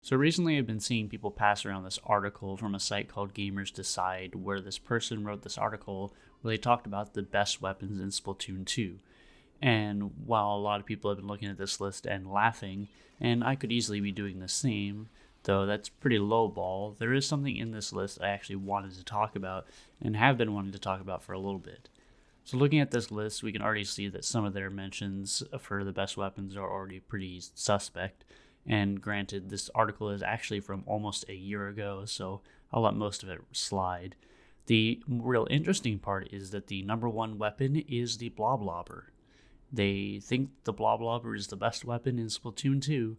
So recently I've been seeing people pass around this article from a site called Gamers Decide, where this person wrote this article where they talked about the best weapons in Splatoon 2. And while a lot of people have been looking at this list and laughing, and I could easily be doing the same, though that's pretty lowball, there is something in this list I actually wanted to talk about and have been wanting to talk about for a little bit. So looking at this list, we can already see that some of their mentions for the best weapons are already pretty suspect. And granted, this article is actually from almost a year ago, so I'll let most of it slide. The real interesting part is that the number one weapon is the Bloblobber. They think the Bloblobber is the best weapon in Splatoon 2,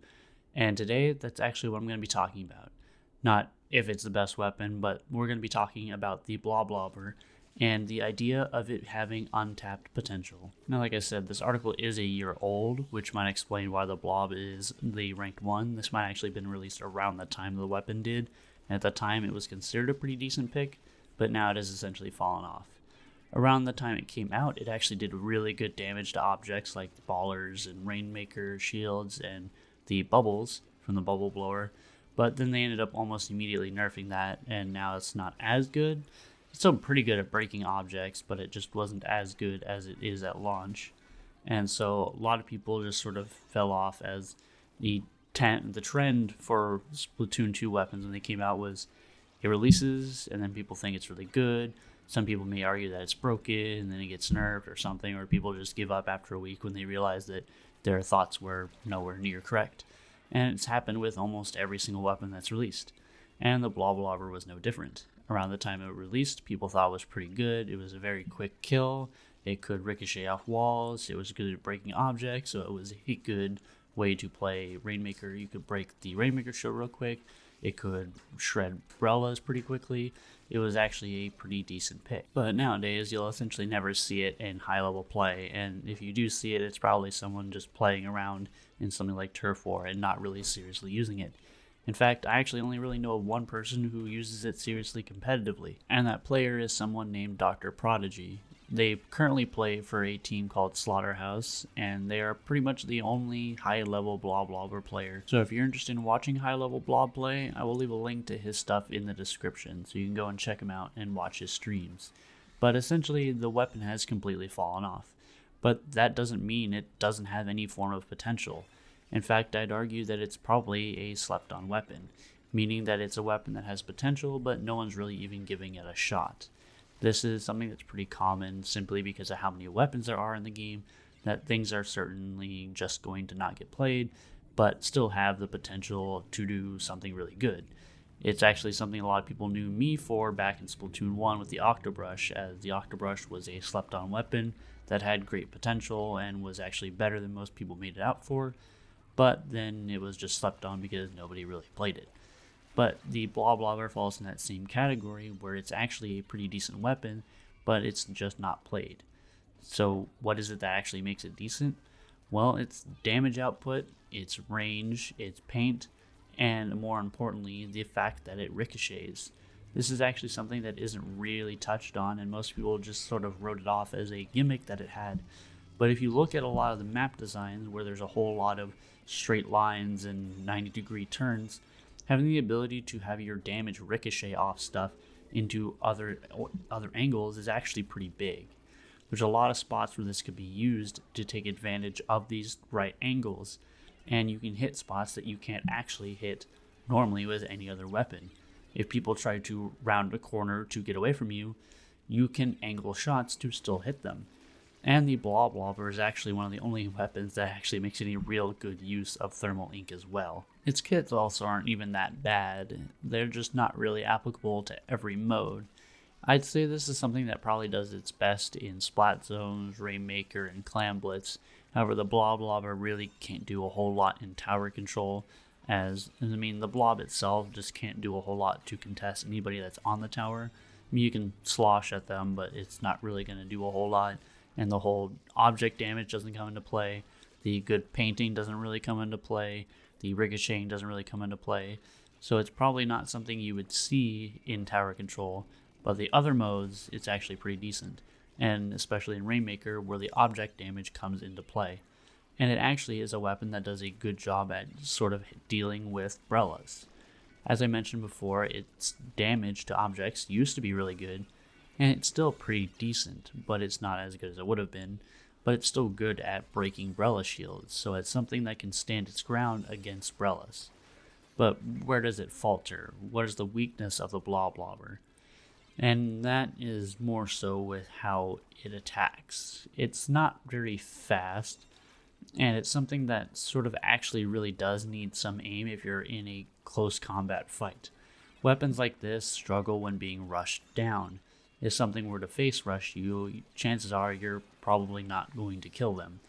and today that's actually what I'm going to be talking about. Not if it's the best weapon, but we're going to be talking about the Bloblobber and the idea of it having untapped potential. Now, like I said, this article is a year old, which might explain why the Blob is the ranked one. This might actually have been released around the time the weapon did, and at the time it was considered a pretty decent pick, but now it has essentially fallen off. Around the time it came out, it actually did really good damage to objects like the ballers and rainmaker shields and the bubbles from the bubble blower, but then they ended up almost immediately nerfing that, and now it's not as good. It's still pretty good at breaking objects, but it just wasn't as good as it is at launch. And so a lot of people just sort of fell off as the trend for Splatoon 2 weapons when they came out was it releases and then people think it's really good. Some people may argue that it's broken and then it gets nerfed or something, or people just give up after a week when they realize that their thoughts were nowhere near correct. And it's happened with almost every single weapon that's released. And the Bloblobber was no different. Around the time it released, people thought it was pretty good. It was a very quick kill. It could ricochet off walls. It was good at breaking objects, so it was a good way to play Rainmaker. You could break the Rainmaker shield real quick. It could shred umbrellas pretty quickly. It was actually a pretty decent pick. But nowadays, you'll essentially never see it in high-level play, and if you do see it, it's probably someone just playing around in something like Turf War and not really seriously using it. In fact, I actually only really know of one person who uses it seriously competitively, and that player is someone named Dr. Prodigy. They currently play for a team called Slaughterhouse, and they are pretty much the only high-level Bloblobber player. So if you're interested in watching high-level Blob play, I will leave a link to his stuff in the description, so you can go and check him out and watch his streams. But essentially, the weapon has completely fallen off. But that doesn't mean it doesn't have any form of potential. In fact, I'd argue that it's probably a slept-on weapon, meaning that it's a weapon that has potential, but no one's really even giving it a shot. This is something that's pretty common simply because of how many weapons there are in the game, that things are certainly just going to not get played, but still have the potential to do something really good. It's actually something a lot of people knew me for back in Splatoon 1 with the Octobrush, as the Octobrush was a slept-on weapon that had great potential and was actually better than most people made it out for. But then it was just slept on because nobody really played it. But the Bloblobber falls in that same category where it's actually a pretty decent weapon, but it's just not played. So what is it that actually makes it decent? Well, it's damage output, its range, its paint, and more importantly, the fact that it ricochets. This is actually something that isn't really touched on, and most people just sort of wrote it off as a gimmick that it had. But if you look at a lot of the map designs where there's a whole lot of straight lines and 90-degree turns, having the ability to have your damage ricochet off stuff into other angles is actually pretty big. There's a lot of spots where this could be used to take advantage of these right angles, and you can hit spots that you can't actually hit normally with any other weapon. If people try to round a corner to get away from you, you can angle shots to still hit them. And the Bloblobber is actually one of the only weapons that actually makes any real good use of thermal ink as well. Its kits also aren't even that bad, they're just not really applicable to every mode. I'd say this is something that probably does its best in Splat Zones, Rainmaker, and Clam Blitz. However, the Bloblobber really can't do a whole lot in tower control, the blob itself just can't do a whole lot to contest anybody that's on the tower. You can slosh at them, but it's not really going to do a whole lot. And the whole object damage doesn't come into play. The good painting doesn't really come into play. The ricocheting doesn't really come into play. So it's probably not something you would see in tower control. But the other modes, it's actually pretty decent. And especially in Rainmaker, where the object damage comes into play. and it actually is a weapon that does a good job at sort of dealing with Brellas. As I mentioned before, its damage to objects used to be really good, and it's still pretty decent, but it's not as good as it would have been. But it's still good at breaking Brella shields, so it's something that can stand its ground against Brellas. But where does it falter? What is the weakness of the Bloblobber? And that is more so with how it attacks. It's not very fast, and it's something that sort of actually really does need some aim if you're in a close combat fight. Weapons like this struggle when being rushed down. If something were to face rush you, chances are you're probably not going to kill them.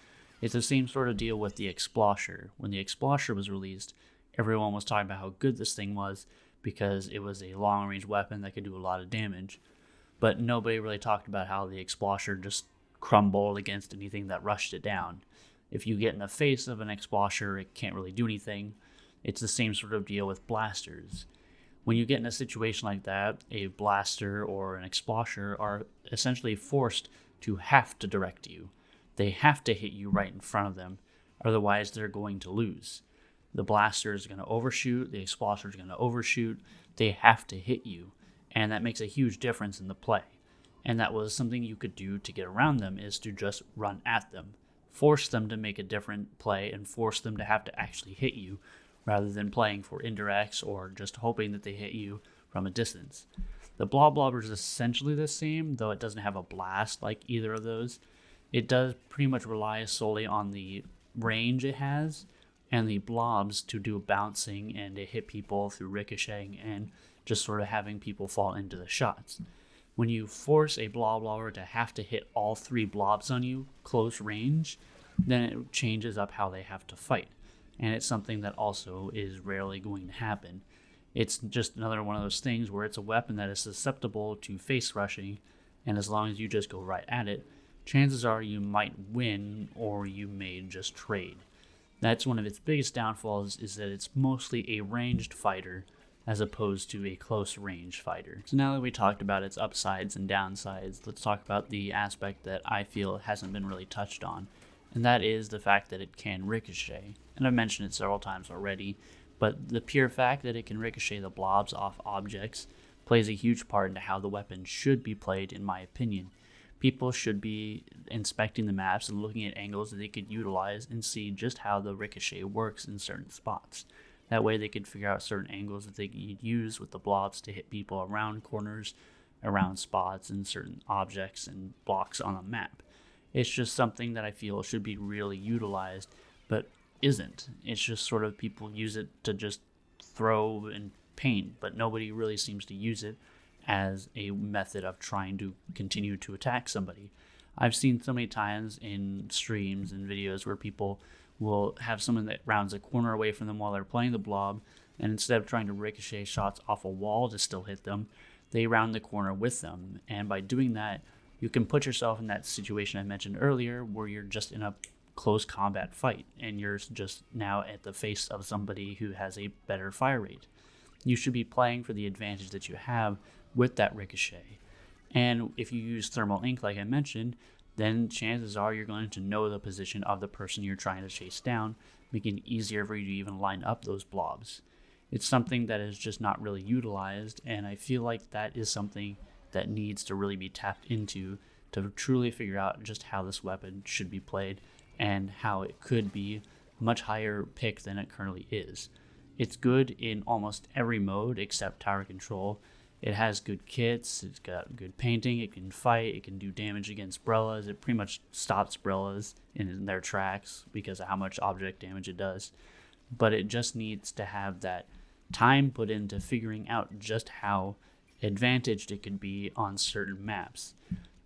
It's the same sort of deal with the Explosher. When the Explosher was released, everyone was talking about how good this thing was because it was a long-range weapon that could do a lot of damage. But nobody really talked about how the Explosher just crumbled against anything that rushed it down. If you get in the face of an Explosher, it can't really do anything. It's the same sort of deal with blasters. When you get in a situation like that, a blaster or an Explosher are essentially forced to have to direct you. They have to hit you right in front of them, otherwise they're going to lose. The blaster is going to overshoot, the Explosher is going to overshoot, they have to hit you, and that makes a huge difference in the play. And that was something you could do to get around them, is to just run at them. Force them to make a different play and force them to have to actually hit you, rather than playing for indirects or just hoping that they hit you from a distance. The Bloblobber is essentially the same, though it doesn't have a blast like either of those. It does pretty much rely solely on the range it has, and the blobs to do bouncing and to hit people through ricocheting and just sort of having people fall into the shots. When you force a Bloblobber to have to hit all three blobs on you close range, then it changes up how they have to fight. And it's something that also is rarely going to happen. It's just another one of those things where it's a weapon that is susceptible to face rushing, and as long as you just go right at it, chances are you might win or you may just trade. That's one of its biggest downfalls, is that it's mostly a ranged fighter as opposed to a close range fighter. So now that we talked about its upsides and downsides, let's talk about the aspect that I feel hasn't been really touched on, and that is the fact that it can ricochet. And I've mentioned it several times already, but the pure fact that it can ricochet the blobs off objects plays a huge part into how the weapon should be played, in my opinion. People should be inspecting the maps and looking at angles that they could utilize and see just how the ricochet works in certain spots. That way they could figure out certain angles that they could use with the blobs to hit people around corners, around spots, and certain objects and blocks on a map. It's just something that I feel should be really utilized, but isn't. It's just sort of people use it to just throw and paint, but nobody really seems to use it as a method of trying to continue to attack somebody. I've seen so many times in streams and videos where people will have someone that rounds a corner away from them while they're playing the blob, and instead of trying to ricochet shots off a wall to still hit them, they round the corner with them. And by doing that, you can put yourself in that situation I mentioned earlier where you're just in a close combat fight and you're just now at the face of somebody who has a better fire rate. You should be playing for the advantage that you have with that ricochet. And if you use thermal ink like I mentioned, then chances are you're going to know the position of the person you're trying to chase down, making it easier for you to even line up those blobs. It's something that is just not really utilized, and I feel like that is something that needs to really be tapped into to truly figure out just how this weapon should be played and how it could be a much higher pick than it currently is. It's good in almost every mode except tower control. It has good kits, it's got good painting, it can fight, it can do damage against Brellas. It pretty much stops Brellas in their tracks because of how much object damage it does. But it just needs to have that time put into figuring out just how advantaged it could be on certain maps.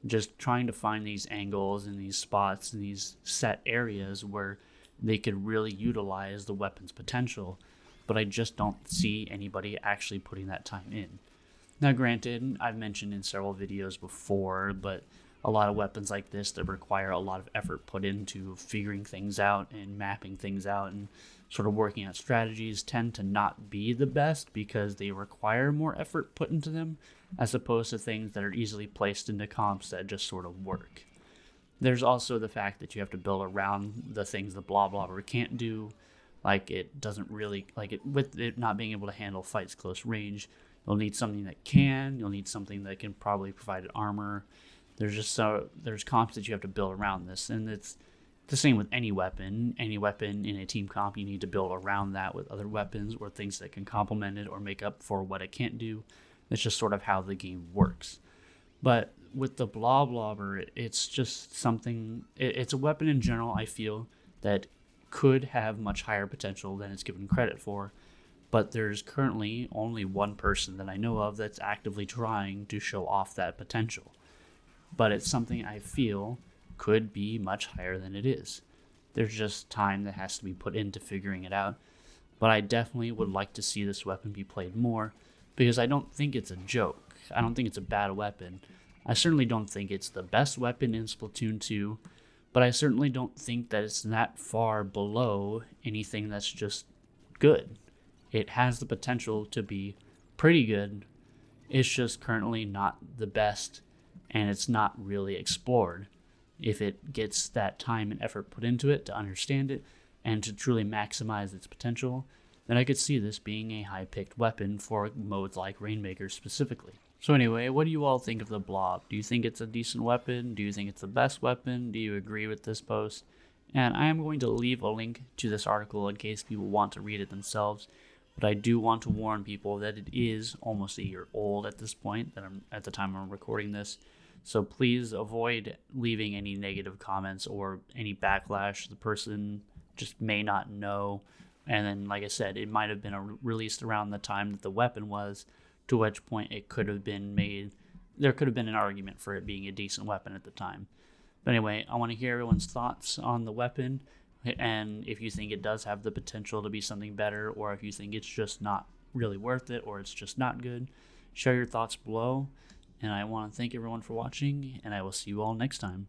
Just trying to find these angles and these spots and these set areas where they could really utilize the weapon's potential, but I just don't see anybody actually putting that time in. Now granted, I've mentioned in several videos before, but a lot of weapons like this that require a lot of effort put into figuring things out and mapping things out and sort of working out strategies tend to not be the best because they require more effort put into them as opposed to things that are easily placed into comps that just sort of work. There's also the fact that you have to build around the things the blah blobber can't do. Like, it doesn't really, like, it with it not being able to handle fights close range, you'll need something that can. You'll need something that can probably provide armor. There's comps that you have to build around this, and it's the same with any weapon. Any weapon in a team comp, you need to build around that with other weapons or things that can complement it or make up for what it can't do. That's just sort of how the game works. But with the blah blobber, it's just something. It's a weapon in general, I feel, that could have much higher potential than it's given credit for. But there's currently only one person that I know of that's actively trying to show off that potential. But it's something I feel could be much higher than it is. There's just time that has to be put into figuring it out. But I definitely would like to see this weapon be played more, because I don't think it's a joke. I don't think it's a bad weapon. I certainly don't think it's the best weapon in Splatoon 2, but I certainly don't think that it's that far below anything that's just good. It has the potential to be pretty good. It's just currently not the best, and it's not really explored. If it gets that time and effort put into it to understand it and to truly maximize its potential, then I could see this being a high-picked weapon for modes like Rainmaker specifically. So anyway, what do you all think of the blob? Do you think it's a decent weapon? Do you think it's the best weapon? Do you agree with this post? And I am going to leave a link to this article in case people want to read it themselves. But I do want to warn people that it is almost a year old at this point, at the time I'm recording this. So please avoid leaving any negative comments or any backlash. The person just may not know. And then, like I said, it might have been released around the time that the weapon was, to which point it could have been made. There could have been an argument for it being a decent weapon at the time. But anyway, I want to hear everyone's thoughts on the weapon, and if you think it does have the potential to be something better, or if you think it's just not really worth it, or it's just not good. Share your thoughts below. And I want to thank everyone for watching, and I will see you all next time.